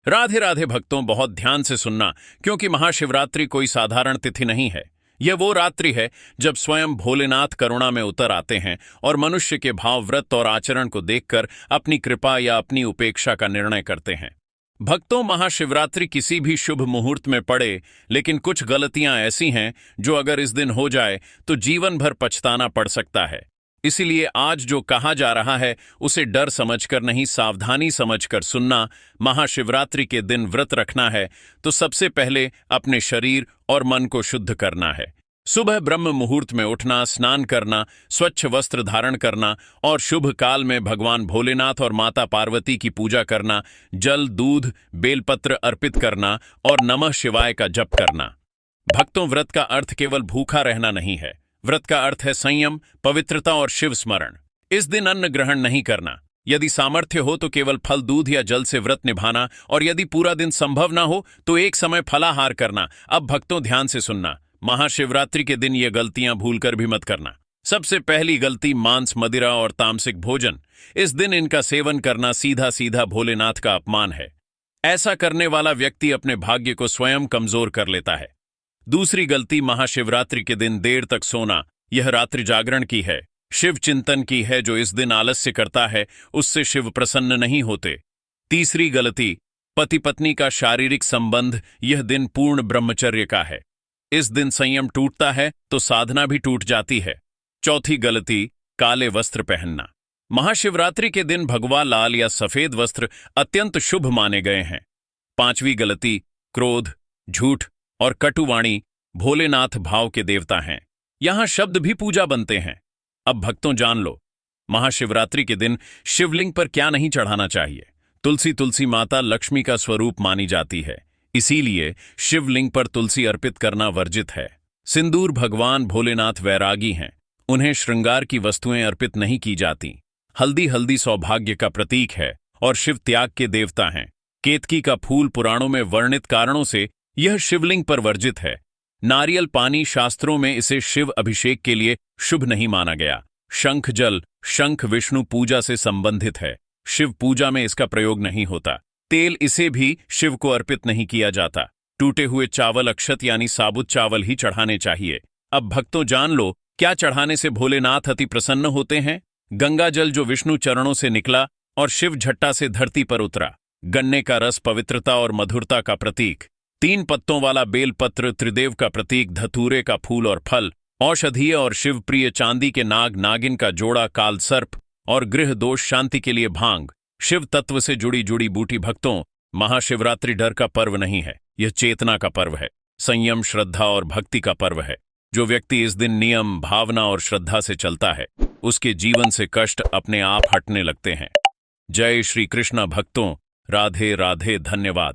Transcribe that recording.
राधे राधे भक्तों, बहुत ध्यान से सुनना, क्योंकि महाशिवरात्रि कोई साधारण तिथि नहीं है। यह वो रात्रि है जब स्वयं भोलेनाथ करुणा में उतर आते हैं और मनुष्य के भाव, व्रत और आचरण को देखकर अपनी कृपा या अपनी उपेक्षा का निर्णय करते हैं। भक्तों, महाशिवरात्रि किसी भी शुभ मुहूर्त में पड़े, लेकिन कुछ गलतियां ऐसी हैं जो अगर इस दिन हो जाए तो जीवन भर पछताना पड़ सकता है। इसीलिए आज जो कहा जा रहा है उसे डर समझकर नहीं, सावधानी समझकर सुनना। महाशिवरात्रि के दिन व्रत रखना है तो सबसे पहले अपने शरीर और मन को शुद्ध करना है। सुबह ब्रह्म मुहूर्त में उठना, स्नान करना, स्वच्छ वस्त्र धारण करना और शुभ काल में भगवान भोलेनाथ और माता पार्वती की पूजा करना, जल, दूध, बेलपत्र अर्पित करना और नमः शिवाय का जप करना। भक्तों, व्रत का अर्थ केवल भूखा रहना नहीं है। व्रत का अर्थ है संयम, पवित्रता और शिव स्मरण। इस दिन अन्न ग्रहण नहीं करना। यदि सामर्थ्य हो तो केवल फल, दूध या जल से व्रत निभाना, और यदि पूरा दिन संभव ना हो तो एक समय फलाहार करना। अब भक्तों, ध्यान से सुनना। महाशिवरात्रि के दिन ये गलतियां भूलकर भी मत करना। सबसे पहली गलती, मांस, मदिरा और तामसिक भोजन। इस दिन इनका सेवन करना सीधा सीधा भोलेनाथ का अपमान है। ऐसा करने वाला व्यक्ति अपने भाग्य को स्वयं कमजोर कर लेता है। दूसरी गलती, महाशिवरात्रि के दिन देर तक सोना। यह रात्रि जागरण की है, शिव चिंतन की है। जो इस दिन आलस्य करता है उससे शिव प्रसन्न नहीं होते। तीसरी गलती, पति पत्नी का शारीरिक संबंध। यह दिन पूर्ण ब्रह्मचर्य का है। इस दिन संयम टूटता है तो साधना भी टूट जाती है। चौथी गलती, काले वस्त्र पहनना। महाशिवरात्रि के दिन भगवा लाल या सफेद वस्त्र अत्यंत शुभ माने गए हैं। पांचवी गलती, क्रोध, झूठ और कटुवाणी। भोलेनाथ भाव के देवता हैं, यहां शब्द भी पूजा बनते हैं। अब भक्तों, जान लो, महाशिवरात्रि के दिन शिवलिंग पर क्या नहीं चढ़ाना चाहिए। तुलसी माता लक्ष्मी का स्वरूप मानी जाती है, इसीलिए शिवलिंग पर तुलसी अर्पित करना वर्जित है। सिंदूर, भगवान भोलेनाथ वैरागी हैं, उन्हें श्रृंगार की वस्तुएं अर्पित नहीं की जाती। हल्दी सौभाग्य का प्रतीक है और शिव त्याग के देवता हैं। केतकी का फूल पुराणों में वर्णित कारणों से यह शिवलिंग पर वर्जित है। नारियल पानी, शास्त्रों में इसे शिव अभिषेक के लिए शुभ नहीं माना गया। शंख जल, शंख विष्णु पूजा से संबंधित है, शिव पूजा में इसका प्रयोग नहीं होता। तेल, इसे भी शिव को अर्पित नहीं किया जाता। टूटे हुए चावल, अक्षत यानी साबुत चावल ही चढ़ाने चाहिए। अब भक्तों, जान लो, क्या चढ़ाने से भोलेनाथ अति प्रसन्न होते हैं। गंगा जल, जो विष्णु चरणों से निकला और शिव झट्टा से धरती पर उतरा। गन्ने का रस, पवित्रता और मधुरता का प्रतीक। 3 पत्तों वाला बेलपत्र, त्रिदेव का प्रतीक। धतूरे का फूल और फल, औषधीय और शिव प्रिय। चांदी के नाग नागिन का जोड़ा, काल सर्प और गृह दोष शांति के लिए भांग। शिव तत्व से जुड़ी बूटी। भक्तों, महाशिवरात्रि डर का पर्व नहीं है, यह चेतना का पर्व है, संयम, श्रद्धा और भक्ति का पर्व है। जो व्यक्ति इस दिन नियम, भावना और श्रद्धा से चलता है, उसके जीवन से कष्ट अपने आप हटने लगते हैं। जय श्री कृष्ण। भक्तों, राधे राधे, धन्यवाद।